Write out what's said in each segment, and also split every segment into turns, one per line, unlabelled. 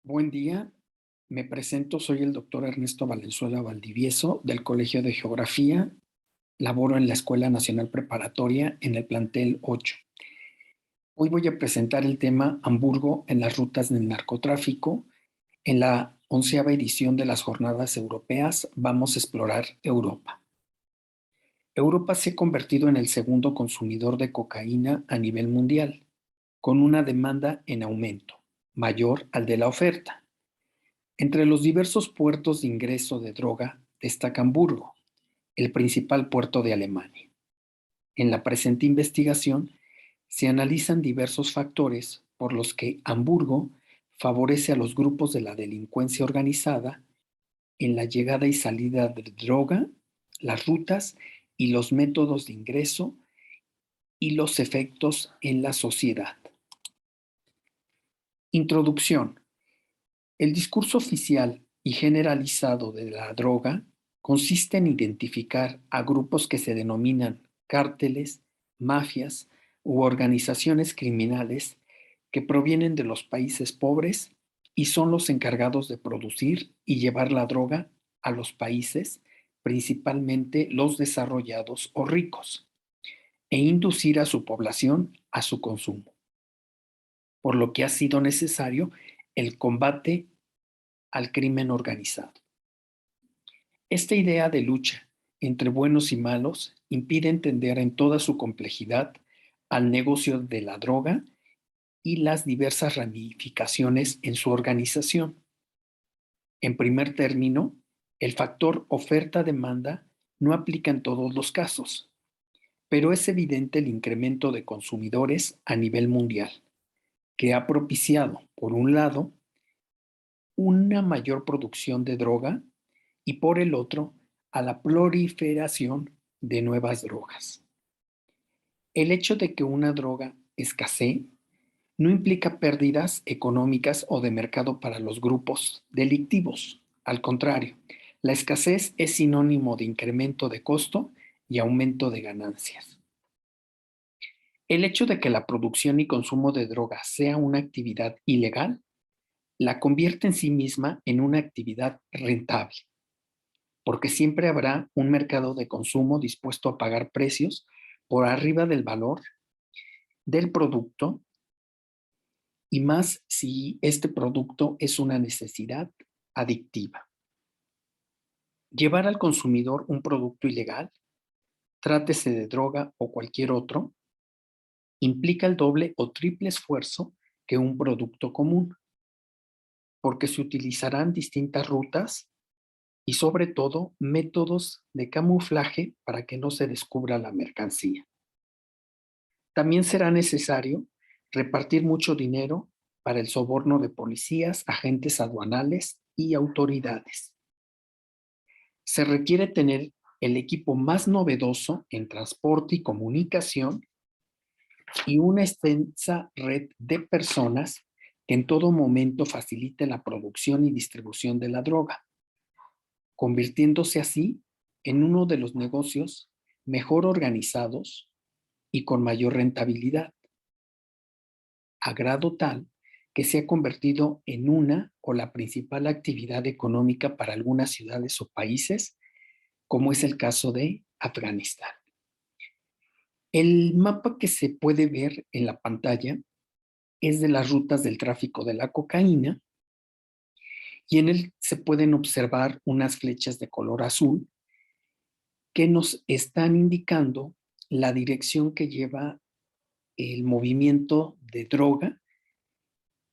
Buen día, me presento, soy el doctor Ernesto Valenzuela Valdivieso del Colegio de Geografía, laboro en la Escuela Nacional Preparatoria en el plantel 8. Hoy voy a presentar el tema Hamburgo en las rutas del narcotráfico. En la 11ª edición de las Jornadas Europeas vamos a explorar Europa. Europa se ha convertido en el segundo consumidor de cocaína a nivel mundial, con una demanda en aumento, mayor al de la oferta. Entre los diversos puertos de ingreso de droga destaca Hamburgo, el principal puerto de Alemania. En la presente investigación se analizan diversos factores por los que Hamburgo favorece a los grupos de la delincuencia organizada en la llegada y salida de droga, las rutas y los métodos de ingreso y los efectos en la sociedad. Introducción. El discurso oficial y generalizado de la droga consiste en identificar a grupos que se denominan cárteles, mafias u organizaciones criminales que provienen de los países pobres y son los encargados de producir y llevar la droga a los países, principalmente los desarrollados o ricos, e inducir a su población a su consumo, por lo que ha sido necesario el combate al crimen organizado. Esta idea de lucha entre buenos y malos impide entender en toda su complejidad al negocio de la droga y las diversas ramificaciones en su organización. En primer término, el factor oferta-demanda no aplica en todos los casos, pero es evidente el incremento de consumidores a nivel mundial, que ha propiciado, por un lado, una mayor producción de droga y por el otro, a la proliferación de nuevas drogas. El hecho de que una droga escasee no implica pérdidas económicas o de mercado para los grupos delictivos. Al contrario, la escasez es sinónimo de incremento de costo y aumento de ganancias. El hecho de que la producción y consumo de drogas sea una actividad ilegal la convierte en sí misma en una actividad rentable, porque siempre habrá un mercado de consumo dispuesto a pagar precios por arriba del valor del producto y más si este producto es una necesidad adictiva. Llevar al consumidor un producto ilegal, trátese de droga o cualquier otro, implica el doble o triple esfuerzo que un producto común, porque se utilizarán distintas rutas y sobre todo métodos de camuflaje para que no se descubra la mercancía. También será necesario repartir mucho dinero para el soborno de policías, agentes aduanales y autoridades. Se requiere tener el equipo más novedoso en transporte y comunicación y una extensa red de personas que en todo momento facilite la producción y distribución de la droga, convirtiéndose así en uno de los negocios mejor organizados y con mayor rentabilidad, a grado tal que se ha convertido en una o la principal actividad económica para algunas ciudades o países, como es el caso de Afganistán. El mapa que se puede ver en la pantalla es de las rutas del tráfico de la cocaína y en él se pueden observar unas flechas de color azul que nos están indicando la dirección que lleva el movimiento de droga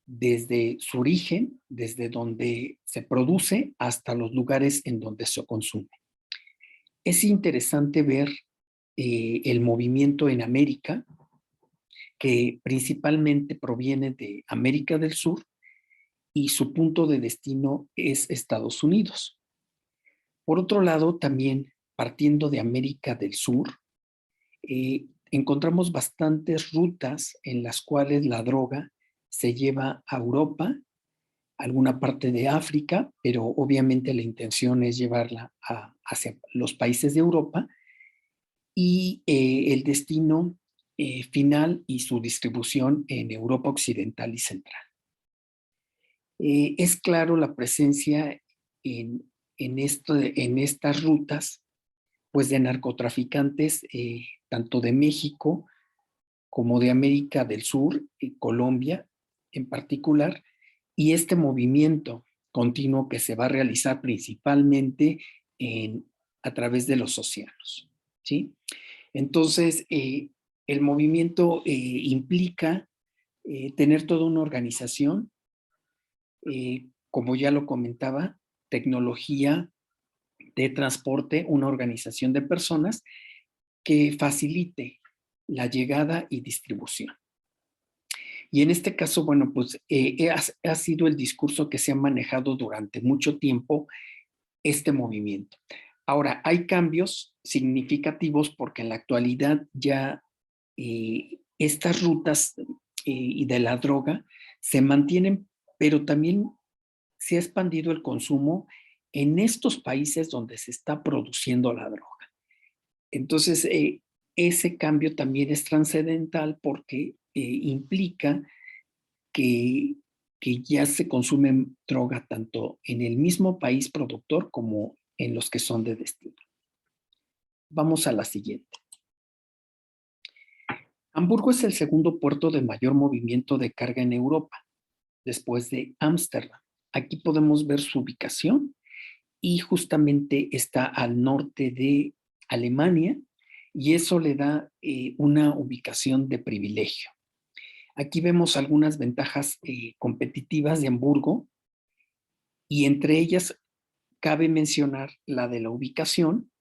desde su origen, desde donde se produce hasta los lugares en donde se consume. Es interesante ver el movimiento en América, que principalmente proviene de América del Sur y su punto de destino es Estados Unidos. Por otro lado, también partiendo de América del Sur, encontramos bastantes rutas en las cuales la droga se lleva a Europa, alguna parte de África, pero obviamente la intención es llevarla hacia los países de Europa y el destino final y su distribución en Europa Occidental y Central. Es claro la presencia en estas rutas, pues de narcotraficantes, tanto de México como de América del Sur, Colombia en particular, y este movimiento continuo que se va a realizar principalmente a través de los océanos, ¿sí? Entonces, el movimiento implica tener toda una organización, como ya lo comentaba, tecnología de transporte, una organización de personas que facilite la llegada y distribución. Y en este caso, bueno, pues ha sido el discurso que se ha manejado durante mucho tiempo este movimiento. Ahora, hay cambios significativos porque en la actualidad ya estas rutas y de la droga se mantienen, pero también se ha expandido el consumo en estos países donde se está produciendo la droga. Entonces, ese cambio también es trascendental porque implica que, que ya se consume droga tanto en el mismo país productor como en los que son de destino. Vamos a la siguiente. Hamburgo es el segundo puerto de mayor movimiento de carga en Europa, después de Ámsterdam. Aquí podemos ver su ubicación y justamente está al norte de Alemania y eso le da una ubicación de privilegio. Aquí vemos algunas ventajas competitivas de Hamburgo y entre ellas cabe mencionar la de la ubicación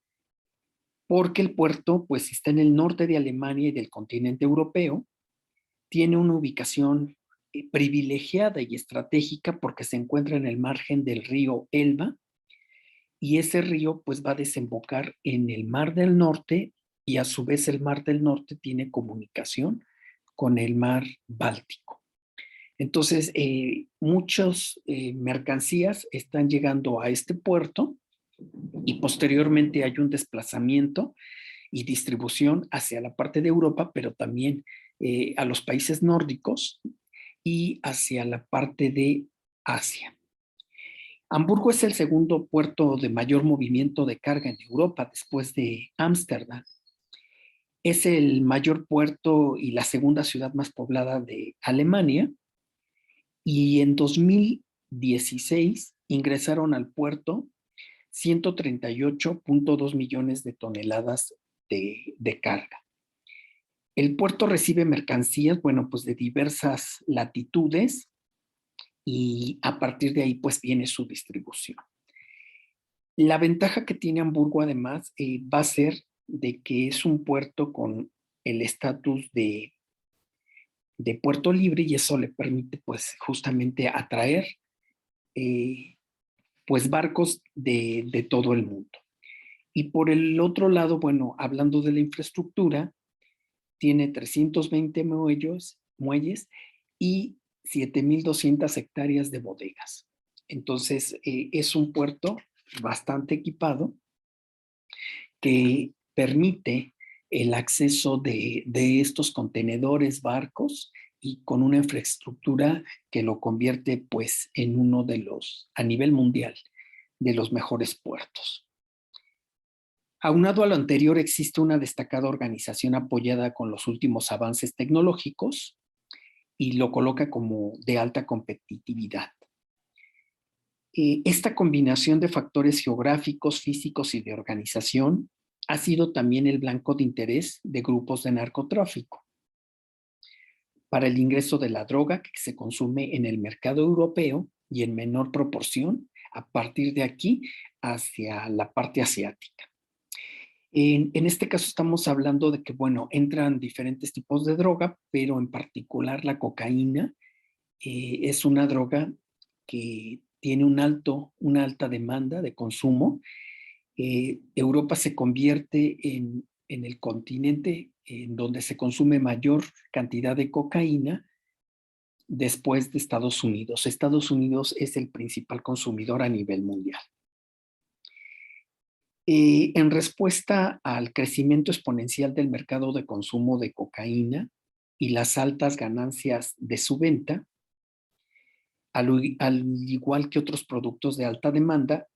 porque el puerto pues está en el norte de Alemania y del continente europeo, tiene una ubicación privilegiada y estratégica porque se encuentra en el margen del río Elba y ese río pues va a desembocar en el Mar del Norte y a su vez el Mar del Norte tiene comunicación con el Mar Báltico. Entonces, muchas mercancías están llegando a este puerto y posteriormente hay un desplazamiento y distribución hacia la parte de Europa, pero también a los países nórdicos y hacia la parte de Asia. Hamburgo es el segundo puerto de mayor movimiento de carga en Europa después de Ámsterdam. Es el mayor puerto y la segunda ciudad más poblada de Alemania y en 2016 ingresaron al puerto 138.2 millones de toneladas de carga. El puerto recibe mercancías, bueno, pues de diversas latitudes y a partir de ahí pues viene su distribución. La ventaja que tiene Hamburgo además va a ser de que es un puerto con el estatus de puerto libre y eso le permite pues justamente atraer pues barcos de todo el mundo. Y por el otro lado, bueno, hablando de la infraestructura, tiene 320 muelles y 7.200 hectáreas de bodegas. Entonces, es un puerto bastante equipado que permite el acceso de estos contenedores, barcos, y con una infraestructura que lo convierte pues en uno de los, a nivel mundial, de los mejores puertos. Aunado a lo anterior, existe una destacada organización apoyada con los últimos avances tecnológicos y lo coloca como de alta competitividad. Esta combinación de factores geográficos, físicos y de organización ha sido también el blanco de interés de grupos de narcotráfico para el ingreso de la droga que se consume en el mercado europeo y en menor proporción a partir de aquí hacia la parte asiática. En este caso estamos hablando de que, bueno, entran diferentes tipos de droga, pero en particular la cocaína es una droga que tiene una alta demanda de consumo. Europa se convierte en el continente en donde se consume mayor cantidad de cocaína después de Estados Unidos. Estados Unidos es el principal consumidor a nivel mundial. En respuesta al crecimiento exponencial del mercado de consumo de cocaína y las altas ganancias de su venta, al igual que otros productos de alta demanda,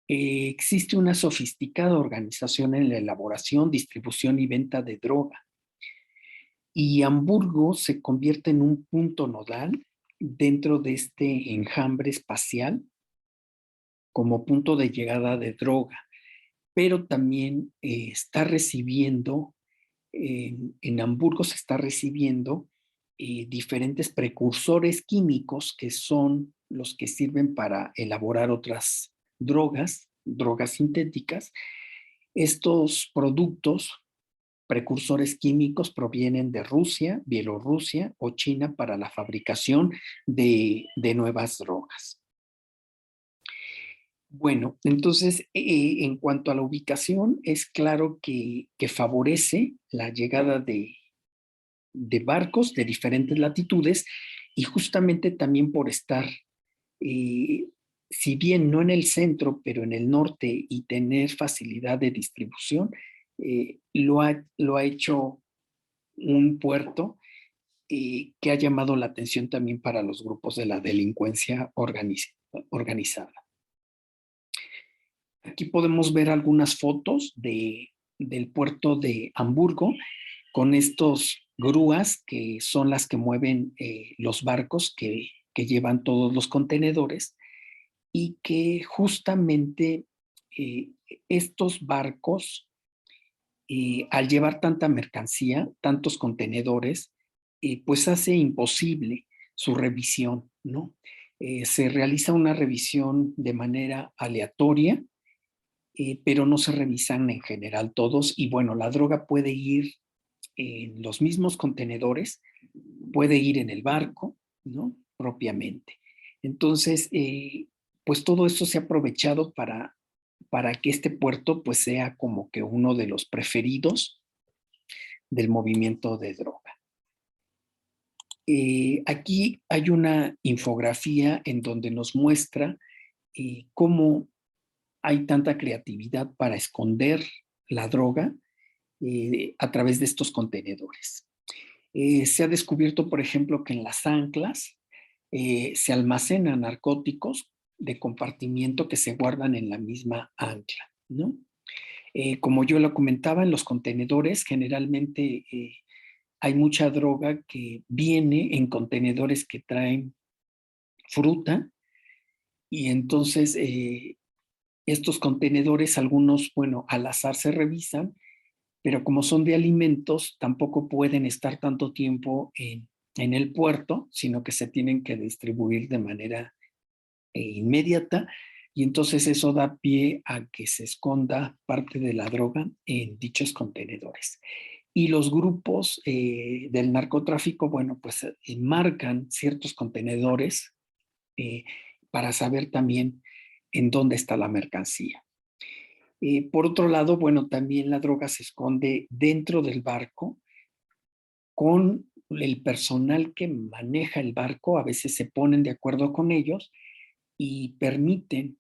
existe una sofisticada organización en la elaboración, distribución y venta de droga. Y Hamburgo se convierte en un punto nodal dentro de este enjambre espacial como punto de llegada de droga, pero también está recibiendo, en Hamburgo se está recibiendo diferentes precursores químicos que son los que sirven para elaborar otras drogas, drogas sintéticas. Estos productos, precursores químicos, provienen de Rusia, Bielorrusia o China para la fabricación de nuevas drogas. Bueno, entonces, en cuanto a la ubicación, es claro que favorece la llegada de barcos de diferentes latitudes y justamente también por estar, eh, si bien no en el centro, pero en el norte y tener facilidad de distribución, lo ha hecho un puerto que ha llamado la atención también para los grupos de la delincuencia organizada. Aquí podemos ver algunas fotos del puerto de Hamburgo con estos grúas que son las que mueven los barcos que llevan todos los contenedores y que justamente eh, estos barcos, al llevar tanta mercancía, tantos contenedores, pues hace imposible su revisión, ¿no? Se realiza una revisión de manera aleatoria, pero no se revisan en general todos y bueno, la droga puede ir en los mismos contenedores, puede ir en el barco, ¿no? Propiamente. Entonces, pues todo esto se ha aprovechado para que este puerto pues sea como que uno de los preferidos del movimiento de droga. Aquí hay una infografía en donde nos muestra cómo hay tanta creatividad para esconder la droga a través de estos contenedores. Se ha descubierto, por ejemplo, que en las anclas se almacenan narcóticos de compartimiento que se guardan en la misma ancla, ¿no? Como yo lo comentaba, en los contenedores generalmente hay mucha droga que viene en contenedores que traen fruta y entonces estos contenedores, algunos, bueno, al azar se revisan, pero como son de alimentos, tampoco pueden estar tanto tiempo en el puerto, sino que se tienen que distribuir de manera inmediata y entonces eso da pie a que se esconda parte de la droga en dichos contenedores. Y los grupos del narcotráfico, bueno, pues marcan ciertos contenedores eh, para saber también en dónde está la mercancía. Por otro lado, bueno, también la droga se esconde dentro del barco con el personal que maneja el barco, a veces se ponen de acuerdo con ellos y permiten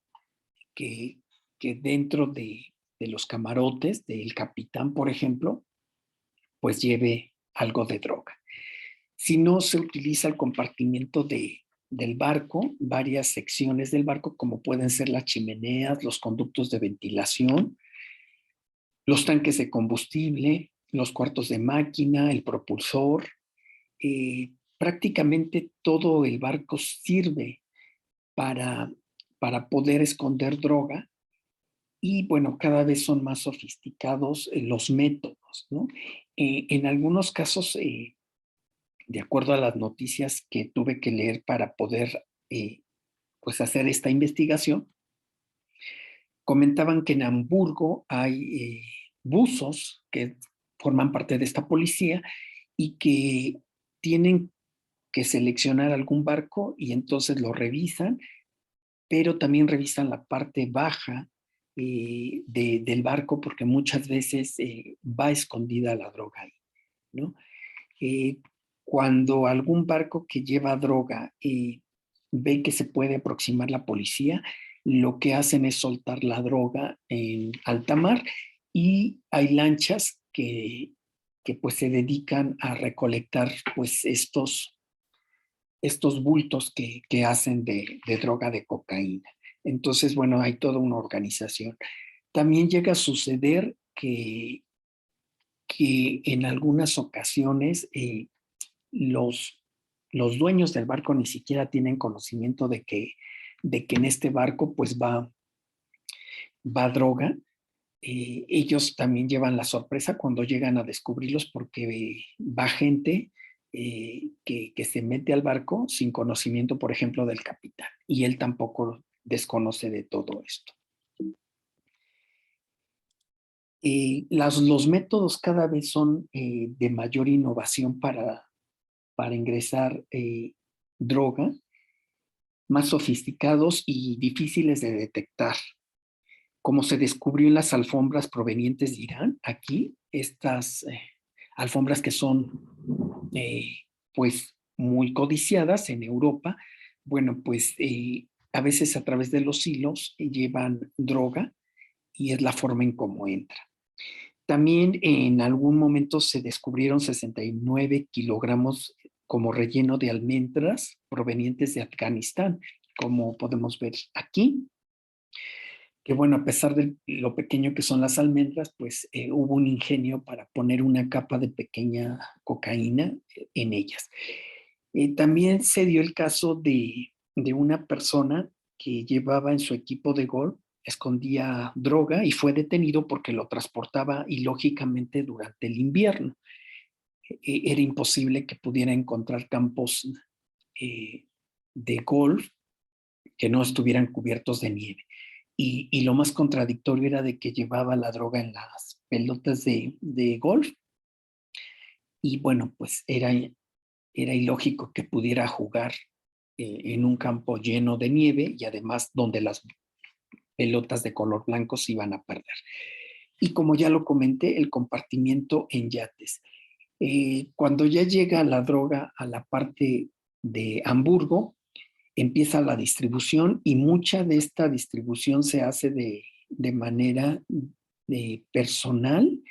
que, que dentro de los camarotes del capitán, por ejemplo, pues lleve algo de droga. Si no, se utiliza el compartimiento del barco, varias secciones del barco, como pueden ser las chimeneas, los conductos de ventilación, los tanques de combustible, los cuartos de máquina, el propulsor. Prácticamente todo el barco sirve para, para poder esconder droga y bueno, cada vez son más sofisticados los métodos, ¿no? En algunos casos, de acuerdo a las noticias que tuve que leer para poder pues hacer esta investigación, comentaban que en Hamburgo hay buzos que forman parte de esta policía y que tienen que seleccionar algún barco y entonces lo revisan, pero también revisan la parte baja del barco porque muchas veces va escondida la droga ahí, ¿no? Eh, Cuando algún barco que lleva droga ve que se puede aproximar la policía, lo que hacen es soltar la droga en alta mar y hay lanchas que pues se dedican a recolectar pues estos bultos que hacen de droga de cocaína. Entonces, bueno, hay toda una organización. También llega a suceder que en algunas ocasiones los, los dueños del barco ni siquiera tienen conocimiento de que en este barco pues va droga. Ellos también llevan la sorpresa cuando llegan a descubrirlos porque va gente que se mete al barco sin conocimiento, por ejemplo, del capitán, y él tampoco desconoce de todo esto. Los métodos cada vez son de mayor innovación para ingresar droga, más sofisticados y difíciles de detectar. Como se descubrió en las alfombras provenientes de Irán, aquí estas alfombras que son pues muy codiciadas en Europa, bueno, pues a veces a través de los hilos llevan droga y es la forma en cómo entra. También en algún momento se descubrieron 69 kilogramos como relleno de almendras provenientes de Afganistán, como podemos ver aquí, que bueno, a pesar de lo pequeño que son las almendras, pues hubo un ingenio para poner una capa de pequeña cocaína en ellas. También se dio el caso de una persona que llevaba en su equipo de golf, escondía droga y fue detenido porque lo transportaba ilógicamente durante el invierno. Era imposible que pudiera encontrar campos de golf que no estuvieran cubiertos de nieve. Y lo más contradictorio era de que llevaba la droga en las pelotas de golf y bueno, pues era ilógico que pudiera jugar en un campo lleno de nieve y además donde las pelotas de color blanco se iban a perder. Y como ya lo comenté, el compartimiento en yates. Cuando ya llega la droga a la parte de Hamburgo, empieza la distribución y mucha de esta distribución se hace de manera personal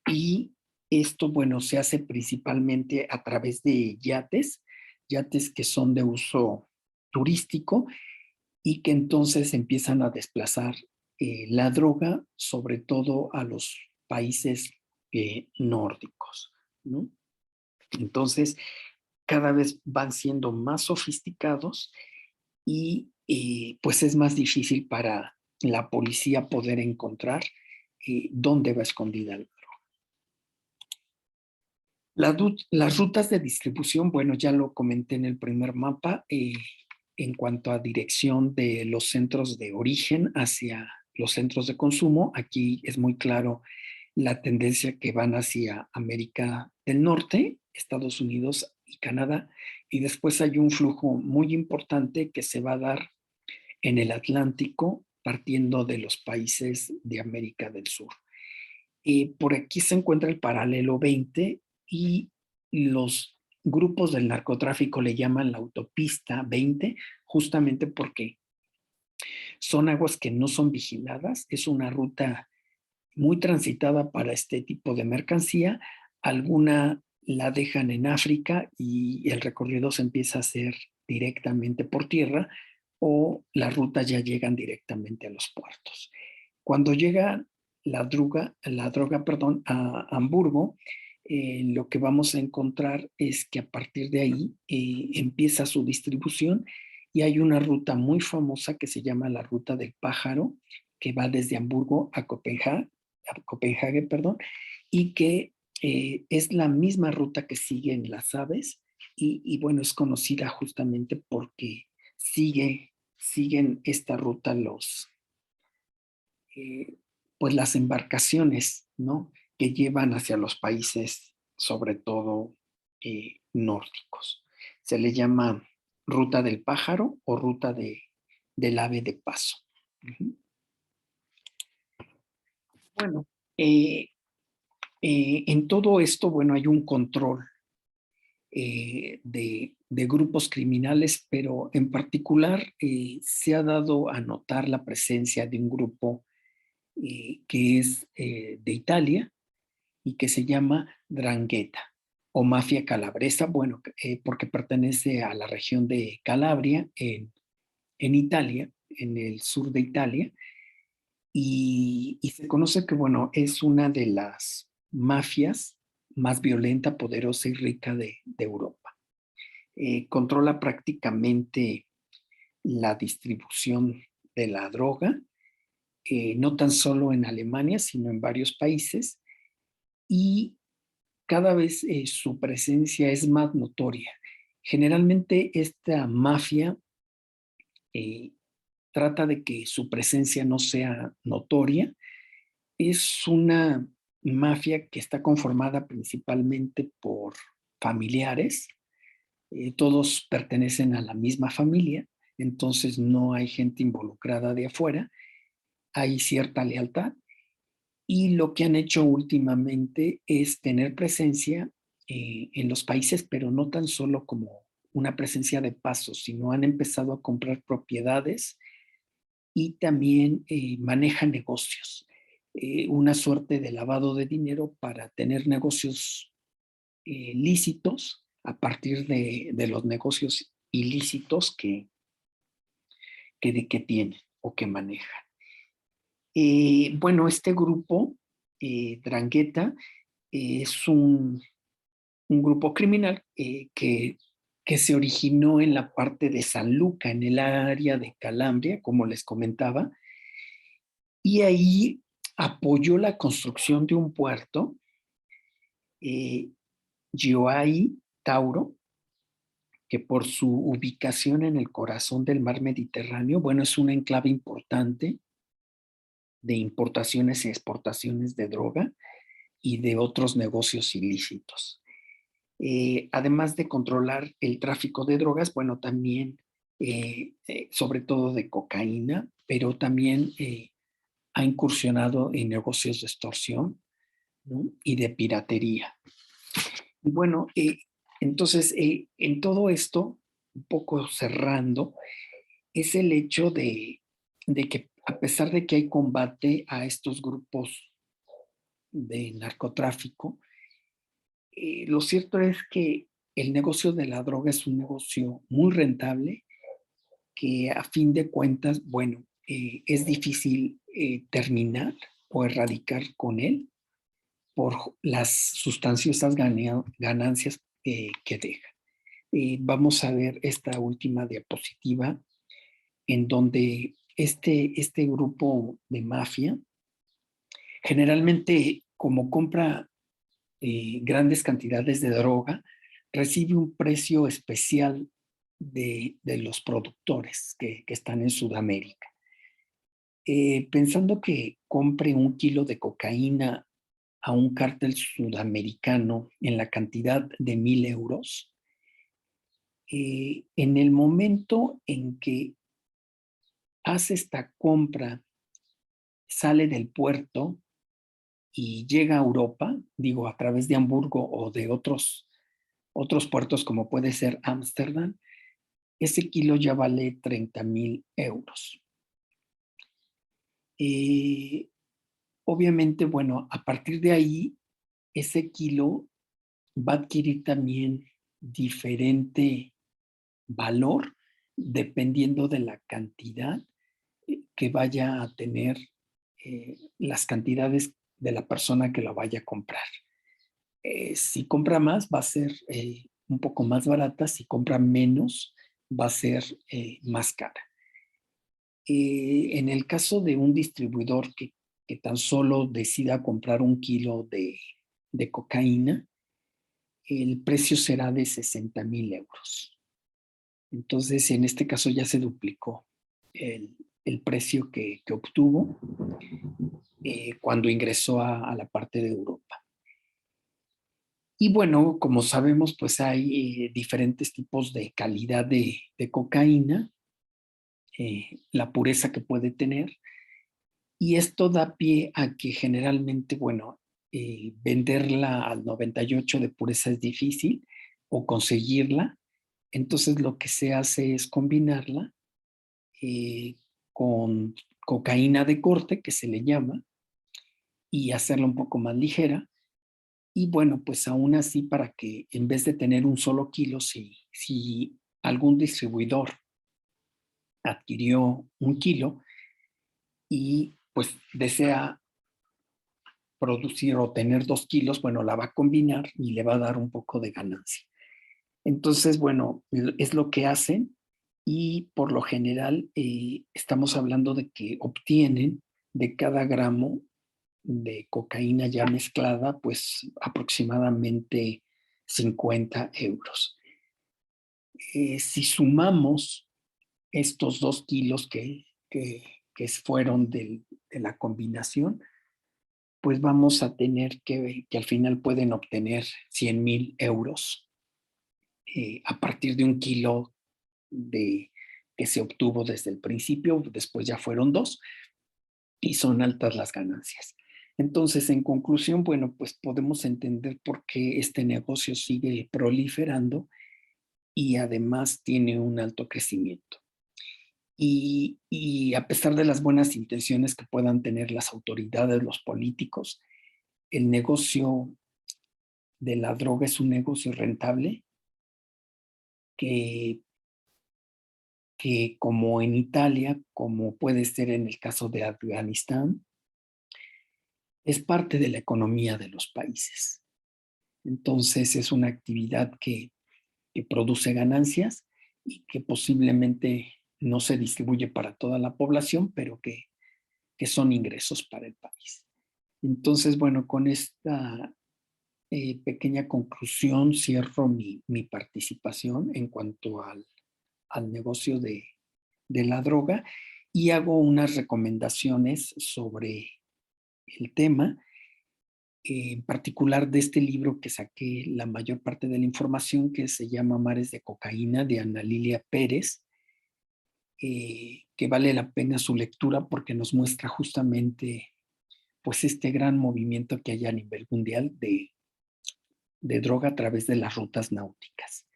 y esto, bueno, se hace principalmente a través de yates que son de uso turístico y que entonces empiezan a desplazar la droga, sobre todo a los países nórdicos, ¿no? Entonces, cada vez van siendo más sofisticados y pues es más difícil para la policía poder encontrar dónde va escondida la droga. Las rutas de distribución, bueno, ya lo comenté en el primer mapa, en cuanto a dirección de los centros de origen hacia los centros de consumo, aquí es muy claro la tendencia que van hacia América del Norte, Estados Unidos y Canadá, y después hay un flujo muy importante que se va a dar en el Atlántico, partiendo de los países de América del Sur. Por aquí se encuentra el paralelo 20 y los grupos del narcotráfico le llaman la autopista 20, justamente porque son aguas que no son vigiladas, es una ruta muy transitada para este tipo de mercancía. Alguna la dejan en África y el recorrido se empieza a hacer directamente por tierra o las rutas ya llegan directamente a los puertos. Cuando llega la droga, perdón, a Hamburgo, lo que vamos a encontrar es que a partir de ahí empieza su distribución y hay una ruta muy famosa que se llama la Ruta del Pájaro, que va desde Hamburgo a Copenhague, perdón, y que es la misma ruta que siguen las aves y bueno, es conocida justamente porque siguen esta ruta eh, pues las embarcaciones, ¿no? Que llevan hacia los países, sobre todo nórdicos. Se le llama ruta del pájaro o ruta del ave de paso. Uh-huh. Bueno, en todo esto, bueno, hay un control de grupos criminales, pero en particular se ha dado a notar la presencia de un grupo que es de Italia y que se llama Drangheta. o mafia calabresa, bueno, porque pertenece a la región de Calabria, en Italia, en el sur de Italia, y se conoce que, bueno, es una de las mafias más violenta, poderosa y rica de Europa. Controla prácticamente la distribución de la droga, no tan solo en Alemania, sino en varios países, y cada vez su presencia es más notoria. Generalmente esta mafia eh, trata de que su presencia no sea notoria. Es una mafia que está conformada principalmente por familiares. Todos pertenecen a la misma familia, entonces no hay gente involucrada de afuera, hay cierta lealtad, y lo que han hecho últimamente es tener presencia en los países, pero no tan solo como una presencia de paso, sino han empezado a comprar propiedades y también manejan negocios, una suerte de lavado de dinero para tener negocios lícitos a partir de los negocios ilícitos que tienen o que manejan. Bueno, este grupo, Drangheta, es un grupo criminal que se originó en la parte de San Luca, en el área de Calabria, como les comentaba, y ahí apoyó la construcción de un puerto, eh, Gioai Tauro, que por su ubicación en el corazón del mar Mediterráneo, bueno, es un enclave importante de importaciones y exportaciones de droga y de otros negocios ilícitos. Además de controlar el tráfico de drogas, bueno, también, sobre todo de cocaína, pero también ha incursionado en negocios de extorsión, ¿no? Y de piratería. Y bueno, entonces, en todo esto, un poco cerrando, es el hecho de que a pesar de que hay combate a estos grupos de narcotráfico, lo cierto es que el negocio de la droga es un negocio muy rentable que a fin de cuentas, bueno, es difícil terminar o erradicar con él por las sustanciosas ganancias que deja. Vamos a ver esta última diapositiva en donde este grupo de mafia generalmente, como compra grandes cantidades de droga, recibe un precio especial de los productores que están en Sudamérica. Pensando que compre un kilo de cocaína a un cártel sudamericano en la cantidad de 1,000 euros, en el momento en que hace esta compra, sale del puerto y llega a Europa, digo, a través de Hamburgo o de otros puertos como puede ser Ámsterdam, ese kilo ya vale 30,000 euros. Eh, Obviamente, bueno, a partir de ahí, ese kilo va a adquirir también diferente valor dependiendo de la cantidad que vaya a tener, las cantidades de la persona que la vaya a comprar. Si compra más, va a ser un poco más barata; si compra menos, va a ser más cara. En el caso de un distribuidor que tan solo decida comprar un kilo de cocaína, el precio será de 60,000 euros. Entonces, en este caso ya se duplicó el precio que obtuvo cuando ingresó a la parte de Europa. Y bueno, como sabemos, pues hay diferentes tipos de calidad de cocaína, la pureza que puede tener, y esto da pie a que generalmente, bueno, venderla al 98 de pureza es difícil, o conseguirla. Entonces lo que se hace es combinarla eh, con cocaína de corte, que se le llama, y hacerla un poco más ligera, Y bueno, pues aún así, para que en vez de tener un solo kilo, si algún distribuidor adquirió un kilo y pues desea producir o tener 2 kilos, bueno, la va a combinar y le va a dar un poco de ganancia. Entonces, bueno, es lo que hacen y por lo general estamos hablando de que obtienen de cada gramo de cocaína ya mezclada, pues aproximadamente 50 euros. Si sumamos estos 2 kilos que fueron de la combinación, pues vamos a tener que al final pueden obtener 100,000 euros a partir de 1 kilo de, que se obtuvo desde el principio, después ya fueron 2 y son altas las ganancias. Entonces, en conclusión, bueno, pues podemos entender por qué este negocio sigue proliferando y además tiene un alto crecimiento. Y a pesar de las buenas intenciones que puedan tener las autoridades, los políticos, el negocio de la droga es un negocio rentable que, que como en Italia, como puede ser en el caso de Afganistán, es parte de la economía de los países. Entonces es una actividad que produce ganancias y que posiblemente no se distribuye para toda la población, pero que son ingresos para el país. Entonces, bueno, con esta pequeña conclusión cierro mi participación en cuanto al negocio de la droga y hago unas recomendaciones sobre el tema, en particular de este libro que saqué la mayor parte de la información, que se llama Mares de Cocaína, de Ana Lilia Pérez, que vale la pena su lectura porque nos muestra justamente pues este gran movimiento que hay a nivel mundial de droga a través de las rutas náuticas.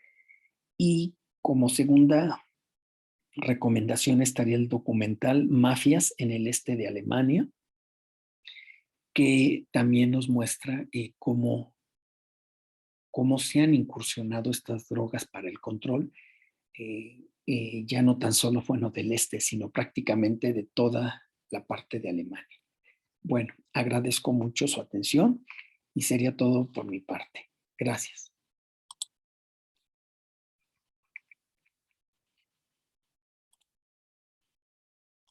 Y como segunda recomendación estaría el documental Mafias en el este de Alemania, que también nos muestra cómo se han incursionado estas drogas para el control, ya no tan solo bueno, del este, sino prácticamente de toda la parte de Alemania. Bueno, agradezco mucho su atención y sería todo por mi parte. Gracias.